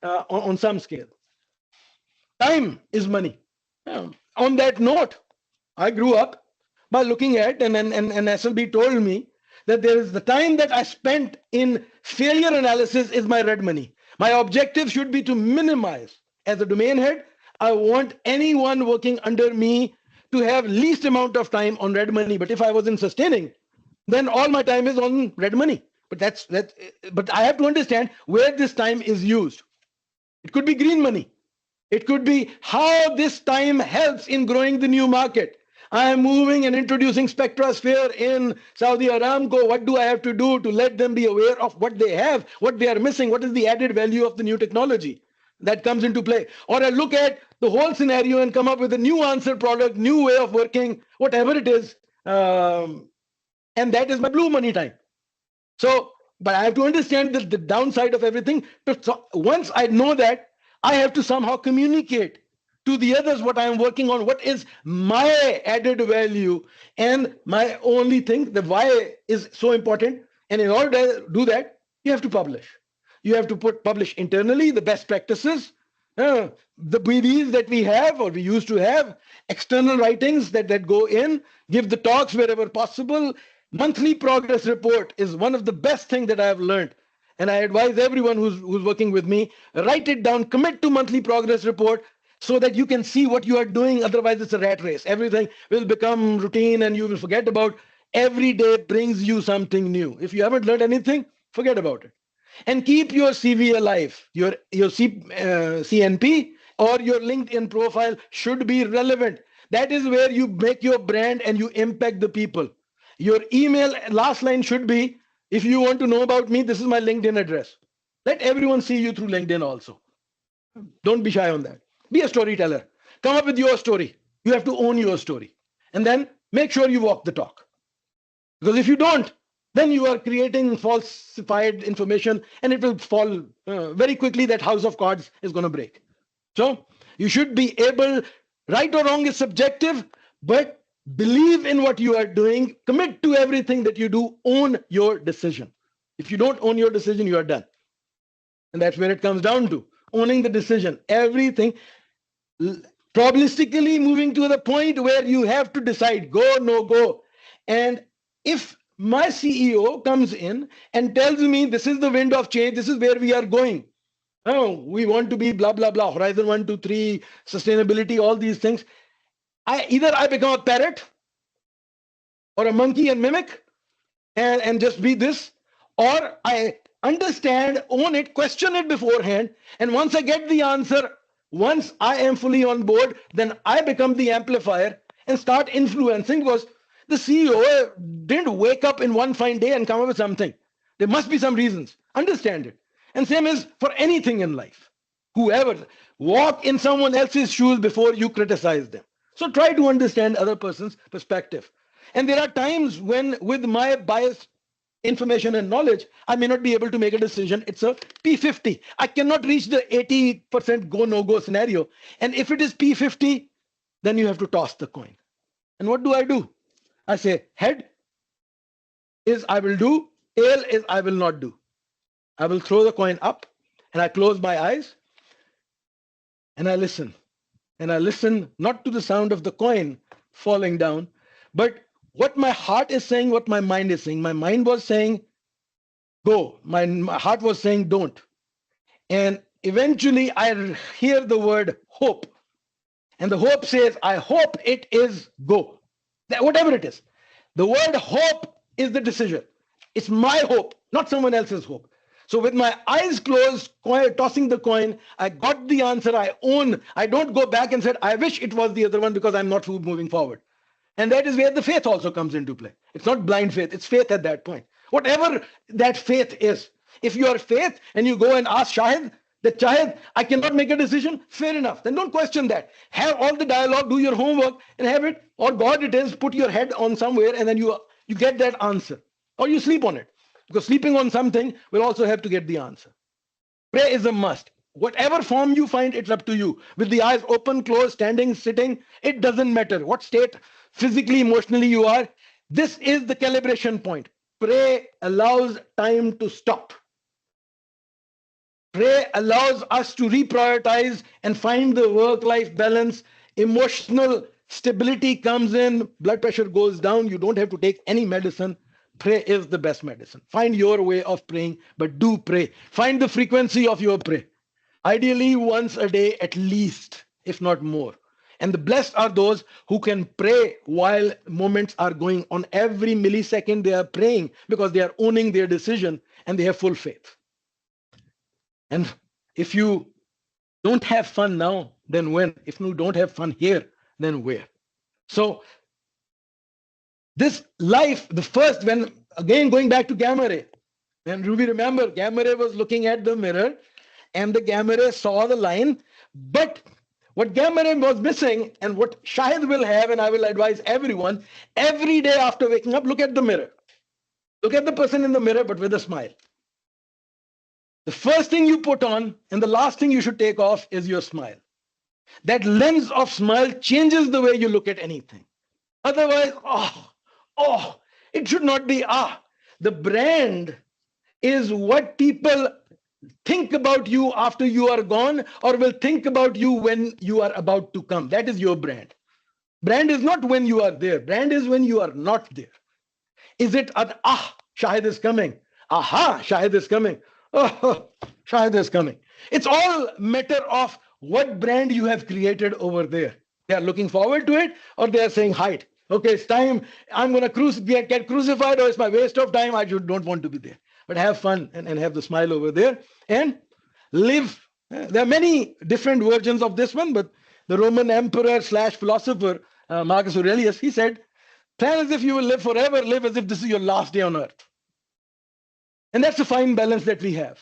on some scale. Time is money. On that note, I grew up by looking at, and SLB told me that there is the time that I spent in failure analysis is my red money. My objective should be to minimize. As a domain head, I want anyone working under me to have least amount of time on red money. But if I was in sustaining, then all my time is on red money. But but I have to understand where this time is used. It could be green money. It could be how this time helps in growing the new market. I am moving and introducing Spectrosphere in Saudi Aramco. What do I have to do to let them be aware of what they have, what they are missing, what is the added value of the new technology that comes into play? Or I look at the whole scenario and come up with a new answer product, new way of working, whatever it is. And that is my blue money time. So, but I have to understand the downside of everything. So once I know that, I have to somehow communicate to the others what I am working on, what is my added value. And my only thing, the why is so important. And in order to do that, you have to publish. You have to publish internally the best practices, the BDs that we have or we used to have, external writings that go in, give the talks wherever possible. Monthly progress report is one of the best things that I have learned. And I advise everyone who's working with me, write it down, commit to monthly progress report so that you can see what you are doing. Otherwise, it's a rat race. Everything will become routine and you will forget about. Every day brings you something new. If you haven't learned anything, forget about it. And keep your CV alive. Your CNP or your LinkedIn profile should be relevant. That is where you make your brand and you impact the people. Your email last line should be, if you want to know about me, this is my LinkedIn address. Let everyone see you through LinkedIn also. Don't be shy on that. Be a storyteller. Come up with your story. You have to own your story. And then make sure you walk the talk. Because if you don't, then you are creating falsified information and it will fall very quickly. That house of cards is going to break. So you should be able, right or wrong is subjective, but believe in what you are doing, commit to everything that you do, own your decision. If you don't own your decision, you are done. And that's where it comes down to, owning the decision. Everything, probabilistically moving to the point where you have to decide, go, no go. And if my CEO comes in and tells me this is the wind of change, this is where we are going. Oh, we want to be blah, blah, blah, horizon 1, 2, 3, sustainability, all these things. Either I become a parrot or a monkey and mimic and just be this, or I understand, own it, question it beforehand. And once I get the answer, once I am fully on board, then I become the amplifier and start influencing, because the CEO didn't wake up in one fine day and come up with something. There must be some reasons. Understand it. And same is for anything in life. Whoever, walk in someone else's shoes before you criticize them. So try to understand other person's perspective. And there are times when, with my biased information and knowledge, I may not be able to make a decision. It's a P50. I cannot reach the 80% go, no go scenario. And if it is P50, then you have to toss the coin. And what do? I say head is I will do, tail is I will not do. I will throw the coin up and I close my eyes and I listen. And I listen not to the sound of the coin falling down, but what my heart is saying, what my mind is saying. My mind was saying, go. My heart was saying, don't. And eventually I hear the word hope. And the hope says, I hope it is go. Whatever it is. The word hope is the decision. It's my hope, not someone else's hope. So with my eyes closed, tossing the coin, I got the answer. I own. I don't go back and said, I wish it was the other one because I'm not moving forward. And that is where the faith also comes into play. It's not blind faith. It's faith at that point. Whatever that faith is. If you are faith and you go and ask Shahid, that Shahid, I cannot make a decision, fair enough. Then don't question that. Have all the dialogue, do your homework and have it, or God it is, put your head on somewhere and then you get that answer. Or you sleep on it. Because sleeping on something will also help to get the answer. Pray is a must. Whatever form you find, it's up to you. With the eyes open, closed, standing, sitting, it doesn't matter what state, physically, emotionally you are. This is the calibration point. Pray allows time to stop. Pray allows us to reprioritize and find the work-life balance. Emotional stability comes in, blood pressure goes down. You don't have to take any medicine. Pray is the best medicine. Find your way of praying, but do pray. Find the frequency of your prayer. Ideally, once a day at least, if not more. And the blessed are those who can pray while moments are going on. Every millisecond they are praying because they are owning their decision and they have full faith. And if you don't have fun now, then when? If you don't have fun here, then where? So this life, the first, when again going back to gamma ray, and Ruby, remember, gamma ray was looking at the mirror and the gamma ray saw the line. But what gamma ray was missing, and what Shahid will have, and I will advise everyone, every day after waking up, look at the mirror. Look at the person in the mirror, but with a smile. The first thing you put on and the last thing you should take off is your smile. That lens of smile changes the way you look at anything. Otherwise, it should not be. The brand is what people think about you after you are gone, or will think about you when you are about to come. That is your brand. Brand is not when you are there. Brand is when you are not there. Is it Shahid is coming? Aha, Shahid is coming. Oh, Shahid is coming. It's all matter of what brand you have created over there. They are looking forward to it, or they are saying, hide. Okay, it's time. I'm going to get crucified, or it's my waste of time. I don't want to be there. But have fun and have the smile over there and live. There are many different versions of this one, but the Roman emperor / philosopher, Marcus Aurelius, he said, plan as if you will live forever, live as if this is your last day on earth. And that's a fine balance that we have.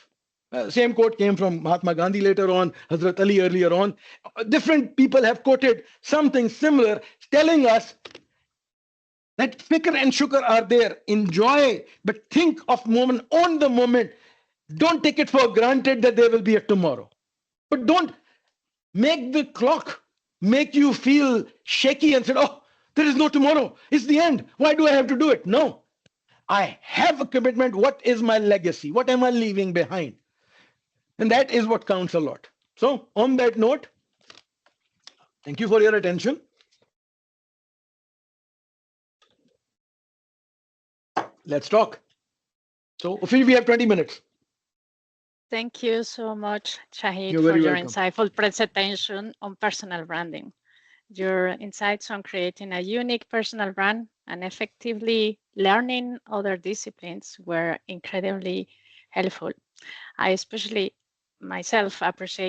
Same quote came from Mahatma Gandhi later on, Hazrat Ali earlier on. Different people have quoted something similar, telling us that fikr and shukr are there. Enjoy, but think of moment, own the moment. Don't take it for granted that there will be a tomorrow. But don't make the clock make you feel shaky and say, oh, there is no tomorrow. It's the end. Why do I have to do it? No. I have a commitment. What is my legacy? What am I leaving behind? And that is what counts a lot. So on that note, thank you for your attention. Let's talk. So we have 20 minutes. Thank you so much, Shahid, for your insightful presentation on personal branding. Your insights on creating a unique personal brand and effectively learning other disciplines were incredibly helpful. I especially myself appreciate